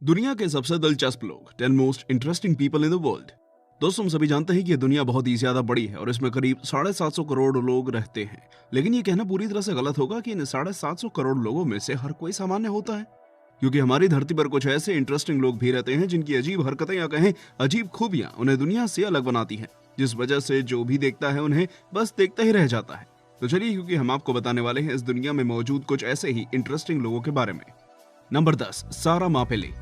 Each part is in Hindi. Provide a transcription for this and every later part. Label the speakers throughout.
Speaker 1: दुनिया के सबसे दिलचस्प लोग 10 most interesting people in the world. दोस्तों, हम सभी जानते हैं कि ये दुनिया बहुत ही ज्यादा बड़ी है और इसमें करीब 750 करोड़ लोग रहते हैं। लेकिन ये कहना पूरी तरह से गलत होगा कि इन 750 करोड़ लोगों में से हर कोई सामान्य होता है, क्योंकि हमारी धरती पर कुछ ऐसे इंटरेस्टिंग लोग भी रहते हैं जिनकी अजीब हरकतें या कहें अजीब खूबियां उन्हें दुनिया से अलग बनाती हैं, जिस वजह से जो भी देखता है उन्हें बस देखता ही रह जाता है। तो चलिए, क्योंकि हम आपको बताने वाले हैं इस दुनिया में मौजूद कुछ ऐसे ही इंटरेस्टिंग लोगों के बारे में। नंबर 10, सारा मापेली।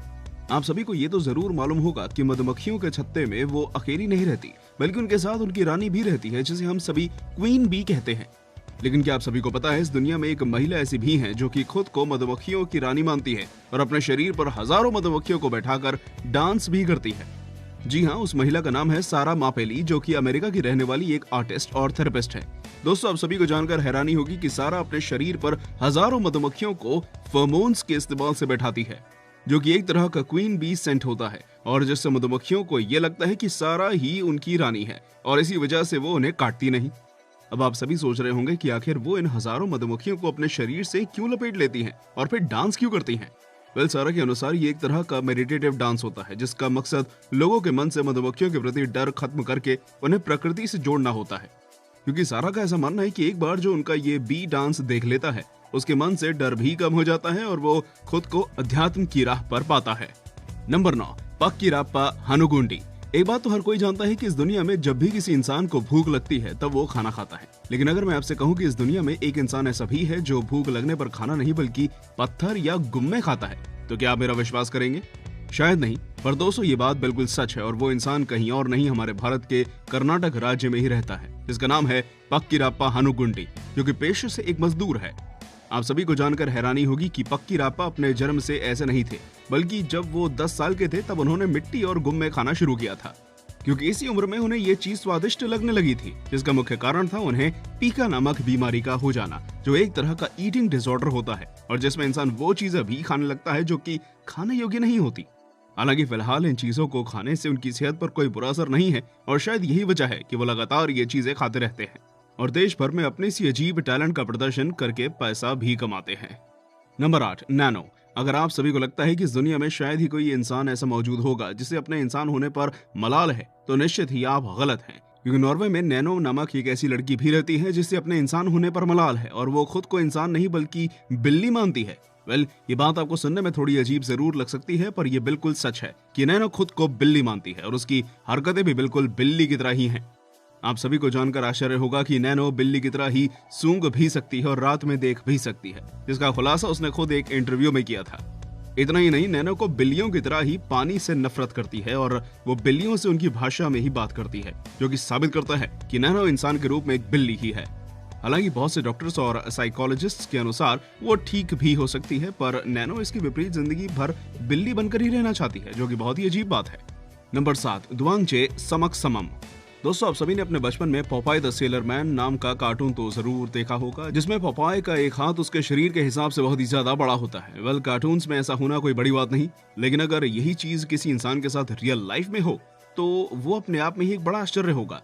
Speaker 1: आप सभी को ये तो जरूर मालूम होगा कि मधुमक्खियों के छत्ते में वो अकेली नहीं रहती, बल्कि उनके साथ उनकी रानी भी रहती है, जिसे हम सभी क्वीन बी कहते हैं। लेकिन क्या आप सभी को पता है, इस दुनिया में एक महिला ऐसी भी है जो कि खुद को मधुमक्खियों की रानी मानती है और अपने शरीर पर हजारों मधुमक्खियों को बैठाकर डांस भी करती है। जी हाँ, उस महिला का नाम है सारा मापेली, जो कि अमेरिका की रहने वाली एक आर्टिस्ट और थेरेपिस्ट है। दोस्तों, आप सभी को जानकर हैरानी होगी कि सारा अपने शरीर पर हजारों मधुमक्खियों को फेरोमोन्स के इस्तेमाल से बैठाती है, जो कि एक तरह का क्वीन बी सेंट होता है, और जिससे मधुमक्खियों को यह लगता है कि सारा ही उनकी रानी है और इसी वजह से वो उन्हें काटती नहीं। अब आप सभी सोच रहे होंगे कि आखिर वो इन हजारों मधुमक्खियों को अपने शरीर से क्यों लपेट लेती हैं और फिर डांस क्यों करती हैं। सारा के अनुसार ये एक तरह का मेडिटेटिव डांस होता है, जिसका मकसद लोगों के मन से मधुमक्खियों के प्रति डर खत्म करके उन्हें प्रकृति से जोड़ना होता है। क्योंकि सारा का ऐसा मानना है कि एक बार जो उनका ये बी डांस देख लेता है, उसके मन से डर भी कम हो जाता है और वो खुद को अध्यात्म की राह पर पाता है। नंबर 9, पक्कीराप्पा हनुगुंडी। एक बात तो हर कोई जानता है कि इस दुनिया में जब भी किसी इंसान को भूख लगती है तब वो खाना खाता है। लेकिन अगर मैं आपसे कहूं कि इस दुनिया में एक इंसान ऐसा भी है जो भूख लगने पर खाना नहीं बल्कि पत्थर या गुम्मे खाता है, तो क्या आप मेरा विश्वास करेंगे? शायद नहीं, पर दोस्तों ये बात बिल्कुल सच है और वो इंसान कहीं और नहीं, हमारे भारत के कर्नाटक राज्य में ही रहता है, जिसका नाम है पक्कीराप्पा हनुगुंडी, जो कि पेशे से एक मजदूर है। आप सभी को जानकर हैरानी होगी कि पक्कीराप्पा अपने जन्म से ऐसे नहीं थे, बल्कि जब वो 10 साल के थे तब उन्होंने मिट्टी और गुम्मे खाना शुरू किया था, क्योंकि इसी उम्र में उन्हें ये चीज स्वादिष्ट लगने लगी थी, जिसका मुख्य कारण था उन्हें पीका नामक बीमारी का हो जाना, जो एक तरह का ईटिंग डिसऑर्डर होता है और जिसमें इंसान वो चीजें भी खाने लगता है जो कि खाने योग्य नहीं होती। हालांकि फिलहाल इन चीजों को खाने से उनकी सेहत पर कोई बुरा असर नहीं है और शायद यही वजह है कि वो लगातार ये चीजें खाते रहते हैं और देश भर में अपने सी अजीब टैलेंट का प्रदर्शन करके पैसा भी कमाते हैं। Number 8, nano. अगर आप सभी को लगता है कि इस दुनिया में शायद ही कोई इंसान ऐसा मौजूद होगा जिसे अपने इंसान होने पर मलाल है, तो निश्चित ही आप गलत हैं, क्योंकि नॉर्वे में नैनो नामक एक ऐसी लड़की भी रहती है जिसे अपने इंसान होने पर मलाल है और वो खुद को इंसान नहीं बल्कि बिल्ली मानती है। ये बात आपको सुनने में थोड़ी अजीब जरूर लग सकती है, पर यह बिल्कुल सच है कि नैनो खुद को बिल्ली मानती है और उसकी हरकतें भी बिल्कुल बिल्ली की तरह ही हैं। आप सभी को जानकर आश्चर्य होगा कि नैनो बिल्ली की तरह ही सूंघ भी सकती है और रात में देख भी सकती है, जिसका खुलासा उसने खुद एक इंटरव्यू में किया था। इतना ही नहीं, नैनो को बिल्लियों की तरह ही पानी से नफरत करती है और वो बिल्लियों से उनकी भाषा में ही बात करती है, जो कि साबित करता है कि नैनो इंसान के रूप में एक बिल्ली ही है। हालांकि बहुत से डॉक्टर्स और साइकोलॉजिस्ट्स के अनुसार वो ठीक भी हो सकती है, पर नैनो इसकी विपरीत जिंदगी भर बिल्ली बनकर ही रहना चाहती है, जो कि बहुत ही अजीब बात है। नंबर 7, द्वांगचे समक समम। दोस्तों, आप सभी ने अपने बचपन में पोपाय द सेलर मैन नाम का कार्टून तो जरूर देखा होगा, जिसमें पोपाय का एक हाथ उसके शरीर के हिसाब से बहुत ही ज्यादा बड़ा होता है। कार्टून्स में ऐसा होना कोई बड़ी बात नहीं, लेकिन अगर यही चीज किसी इंसान के साथ रियल लाइफ में हो तो वो अपने आप में ही एक बड़ा आश्चर्य होगा।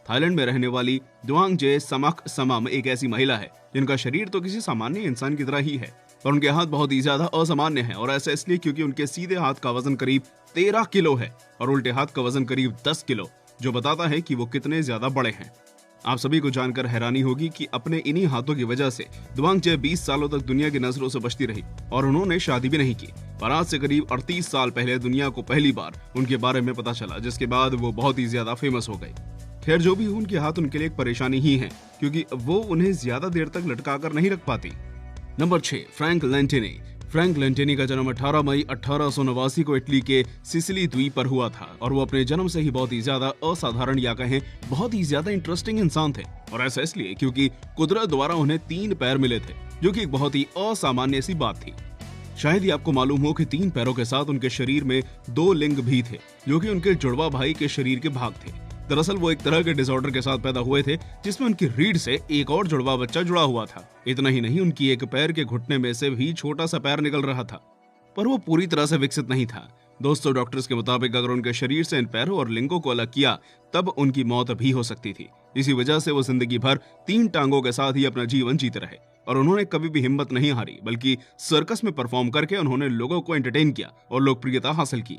Speaker 1: थाईलैंड में रहने वाली द्वांगचे समक समम एक ऐसी महिला है जिनका शरीर तो किसी सामान्य इंसान की तरह ही है, पर उनके हाथ बहुत ही ज्यादा असामान्य हैं और ऐसा इसलिए क्योंकि उनके सीधे हाथ का वजन करीब 13 किलो है और उल्टे हाथ का वजन करीब 10 किलो, जो बताता है कि वो कितने ज्यादा बड़े हैं। आप सभी को जानकर हैरानी होगी कि अपने इन्हीं हाथों की वजह से द्वांगचे 20 सालों तक दुनिया की नजरों से बचती रही और उन्होंने शादी भी नहीं की, पर आज से करीब 38 साल पहले दुनिया को पहली बार उनके बारे में पता चला, जिसके बाद वो बहुत ही ज्यादा फेमस हो गई। खैर, जो भी हो, उनके हाथ उनके लिए एक परेशानी ही है, क्योंकि वो उन्हें ज्यादा देर तक लटका कर नहीं रख पाती। Number 6, Frank Lentini. Frank Lentini का जन्म 18 मई 1889 को इटली के सिसिली द्वीप पर हुआ था और वो अपने जन्म से ही बहुत ही ज्यादा असाधारण या कहें बहुत ही ज्यादा इंटरेस्टिंग इंसान थे, और ऐसा इसलिए क्योंकि कुदरत द्वारा उन्हें 3 पैर मिले थे, जो कि एक बहुत ही असामान्य सी बात थी। शायद ही आपको मालूम हो कि 3 पैरों के साथ उनके शरीर में 2 लिंग भी थे, जो कि उनके जुड़वा भाई के शरीर के भाग थे। दरअसल वो एक तरह के डिसऑर्डर के साथ पैदा हुए थे, जिसमें उनकी रीढ़ से एक और जुड़वा बच्चा जुड़ा हुआ था। इतना ही नहीं, उनकी एक पैर के घुटने में से भी छोटा सा पैर निकल रहा था, पर वो पूरी तरह से विकसित नहीं था। दोस्तों, डॉक्टर्स के मुताबिक अगर उनके शरीर से इन पैरों और लिंगों को अलग किया तब उनकी मौत भी हो सकती थी। इसी वजह से वो जिंदगी भर 3 टांगों के साथ ही अपना जीवन जीते रहे और उन्होंने कभी भी हिम्मत नहीं हारी, बल्कि सर्कस में परफॉर्म करके उन्होंने लोगों को एंटरटेन किया और लोकप्रियता हासिल की,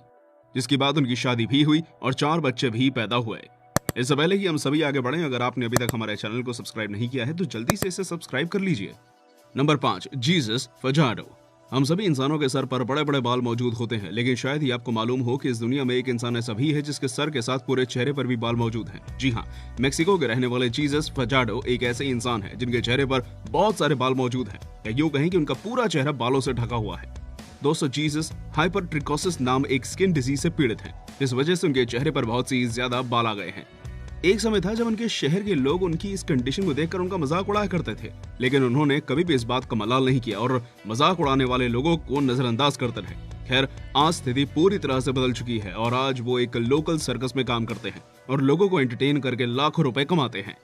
Speaker 1: जिसके बाद उनकी शादी भी हुई और 4 बच्चे भी पैदा हुए। इससे पहले कि हम सभी आगे बढ़ें, अगर आपने अभी तक हमारे चैनल को सब्सक्राइब नहीं किया है तो जल्दी से इसे सब्सक्राइब कर लीजिए। Number 5, Jesus Fajardo. हम सभी इंसानों के सर पर बड़े बड़े बाल मौजूद होते हैं, लेकिन शायद ही आपको मालूम हो कि इस दुनिया में एक इंसान ऐसा भी है जिसके सर के साथ पूरे चेहरे पर भी बाल मौजूद हैं। जी हाँ, मेक्सिको के रहने वाले जीसस फजाडो एक ऐसे इंसान है जिनके चेहरे पर बहुत सारे बाल मौजूद हैं, या यूं कहें कि उनका पूरा चेहरा बालों से ढका हुआ है। दोस्तों, जीसस हाइपरट्रिकोसिस नाम एक स्किन डिजीज से पीड़ित हैं। इस वजह से उनके चेहरे पर बहुत सी ज्यादा बाल आ गए हैं। एक समय था जब उनके शहर के लोग उनकी इस कंडीशन को देखकर उनका मजाक उड़ाया करते थे, लेकिन उन्होंने कभी भी इस बात का मलाल नहीं किया और मजाक उड़ाने वाले लोगों को नजरअंदाज करते रहे। खैर, आज स्थिति पूरी तरह से बदल चुकी है और आज वो एक लोकल सर्कस में काम करते हैं और लोगों को एंटरटेन करके लाखों रुपए कमाते हैं।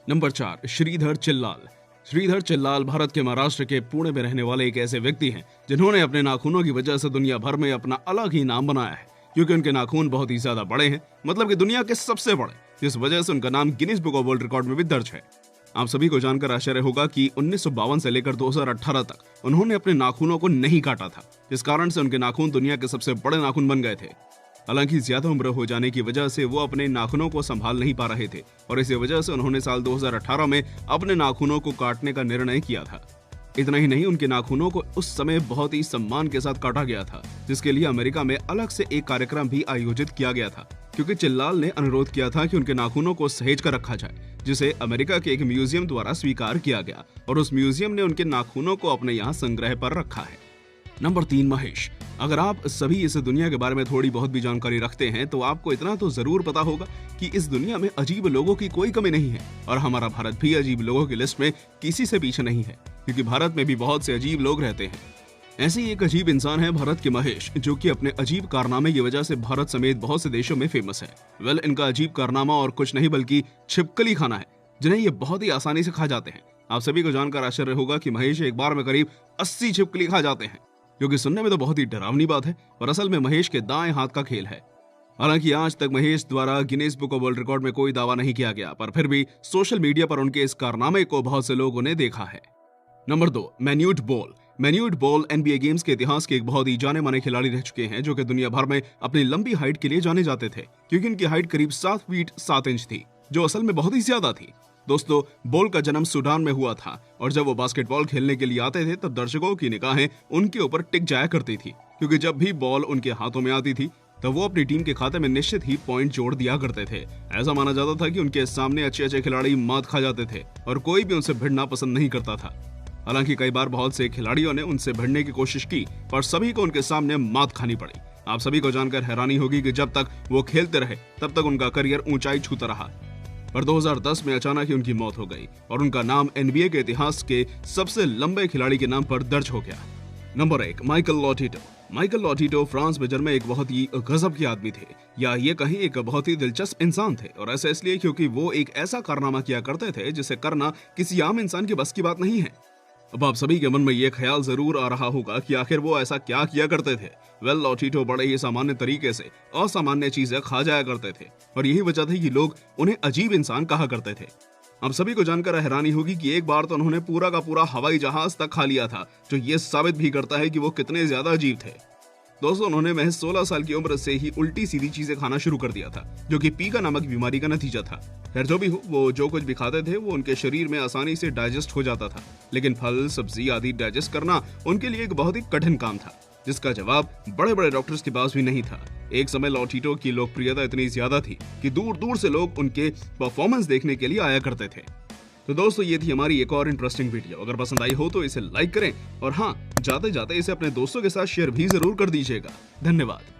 Speaker 1: नंबर 4, श्रीधर चिल्लाल। श्रीधर चिल्लाल भारत के महाराष्ट्र के पुणे में रहने वाले एक ऐसे व्यक्ति हैं जिन्होंने अपने नाखूनों की वजह से दुनिया भर में अपना अलग ही नाम बनाया है, क्योंकि उनके नाखून बहुत ही ज्यादा बड़े हैं, मतलब कि दुनिया के सबसे बड़े, जिस वजह से उनका नाम Guinness book of world record में भी दर्ज है। आप सभी को जानकर आश्चर्य होगा कि 1952 से लेकर 2018 तक उन्होंने अपने नाखूनों को नहीं काटा था, जिस कारण से उनके नाखून दुनिया के सबसे बड़े नाखून बन गए थे। हालांकि ज्यादा उम्र हो जाने की वजह से वो अपने नाखूनों को संभाल नहीं पा रहे थे और इसी वजह से उन्होंने साल 2018 में अपने नाखूनों को काटने का निर्णय किया था। इतना ही नहीं, उनके नाखूनों को उस समय बहुत ही सम्मान के साथ काटा गया था, जिसके लिए अमेरिका में अलग से एक कार्यक्रम भी आयोजित किया गया था, क्योंकि चिल्लाल ने अनुरोध किया था कि उनके नाखूनों को सहेज कर रखा जाए, जिसे अमेरिका के एक म्यूजियम द्वारा स्वीकार किया गया और उस म्यूजियम ने उनके नाखूनों को अपने यहाँ संग्रह पर रखा है। नंबर 3, महेश। अगर आप सभी इस दुनिया के बारे में थोड़ी बहुत भी जानकारी रखते हैं तो आपको इतना तो जरूर पता होगा कि इस दुनिया में अजीब लोगों की कोई कमी नहीं है और हमारा भारत भी अजीब लोगों की लिस्ट में किसी से पीछे नहीं है, क्योंकि भारत में भी बहुत से अजीब लोग रहते हैं। ऐसे ही एक अजीब इंसान है भारत के महेश, जो कि अपने अजीब कारनामे की वजह से भारत समेत बहुत से देशों में फेमस है। इनका अजीब कारनामा और कुछ नहीं बल्कि छिपकली खाना है, जिन्हें ये बहुत ही आसानी से खा जाते हैं। आप सभी को जानकर आश्चर्य होगा कि महेश एक बार में करीब 80 छिपकली खा जाते हैं, जो कि सुनने में तो बहुत ही डरावनी बात है, पर असल में महेश के दाएं हाथ का खेल है। हालांकि आज तक महेश द्वारा Guinness book of world record में कोई दावा नहीं किया गया, पर फिर भी सोशल मीडिया पर उनके इस कारनामे को बहुत से लोगों ने देखा है। Number 2, Manute Bol. Manute Bol NBA games के इतिहास के एक बहुत ही जाने माने खिलाड़ी रह चुके हैं, जो कि दुनिया भर में अपनी लंबी हाइट के लिए जाने जाते थे, क्योंकि इनकी हाइट करीब 7 फीट 7 इंच थी, जो असल में बहुत ही ज्यादा थी। दोस्तों, बॉल का जन्म सूडान में हुआ था और जब वो बास्केटबॉल खेलने के लिए आते थे तब दर्शकों की निगाहें उनके ऊपर टिक जाया करती थी, क्योंकि जब भी बॉल उनके हाथों में आती थी तब वो अपनी टीम के खाते में निश्चित ही पॉइंट जोड़ दिया करते थे। ऐसा माना जाता था कि उनके सामने अच्छे खिलाड़ी मात खा जाते थे और कोई भी उनसे भिड़ना पसंद नहीं करता था। हालांकि कई बार बहुत से खिलाड़ियों ने उनसे भिड़ने की कोशिश की, पर सभी को उनके सामने मात खानी पड़ी। आप सभी को जानकर हैरानी होगी कि जब तक वो खेलते रहे तब तक उनका करियर ऊंचाई छूता रहा, पर 2010 में अचानक ही उनकी मौत हो गई और उनका नाम NBA के इतिहास के सबसे लंबे खिलाड़ी के नाम पर दर्ज हो गया। Number 1, Michel Lotito. Michel Lotito France में जन्मे एक बहुत ही गजब के आदमी थे, या ये कहीं एक बहुत ही दिलचस्प इंसान थे, और ऐसा इसलिए क्योंकि वो एक ऐसा कारनामा किया करते थे जिसे करना किसी आम इंसान की बस की बात नहीं है। अब आप सभी के मन में ये ख्याल जरूर आ रहा होगा कि आखिर वो ऐसा क्या किया करते थे। लॉटिटो बड़े ही सामान्य तरीके से असामान्य चीजें खा जाया करते थे और यही वजह थी कि लोग उन्हें अजीब इंसान कहा करते थे। आप सभी को जानकर हैरानी होगी कि एक बार तो उन्होंने पूरा का पूरा हवाई जहाज तक खा लिया था, जो ये साबित भी करता है कि वो कितने ज्यादा अजीब थे। दोस्तों, उन्होंने महज 16 साल की उम्र से ही उल्टी सीधी चीजें खाना शुरू कर दिया था, जो कि पीका नामक बीमारी का नतीजा था। खैर, जो भी हो, वो जो कुछ भी खाते थे वो उनके शरीर में आसानी से डाइजेस्ट हो जाता था, लेकिन फल सब्जी आदि डाइजेस्ट करना उनके लिए एक बहुत ही कठिन काम था, जिसका जवाब बड़े बड़े डॉक्टर्स के पास भी नहीं था। एक समय लॉटिटो की लोकप्रियता इतनी ज्यादा थी कि दूर दूर से लोग उनके परफॉर्मेंस देखने के लिए आया करते थे। तो दोस्तों, ये थी हमारी एक और इंटरेस्टिंग वीडियो। अगर पसंद आई हो तो इसे लाइक करें और हाँ, जाते जाते इसे अपने दोस्तों के साथ शेयर भी जरूर कर दीजिएगा। धन्यवाद।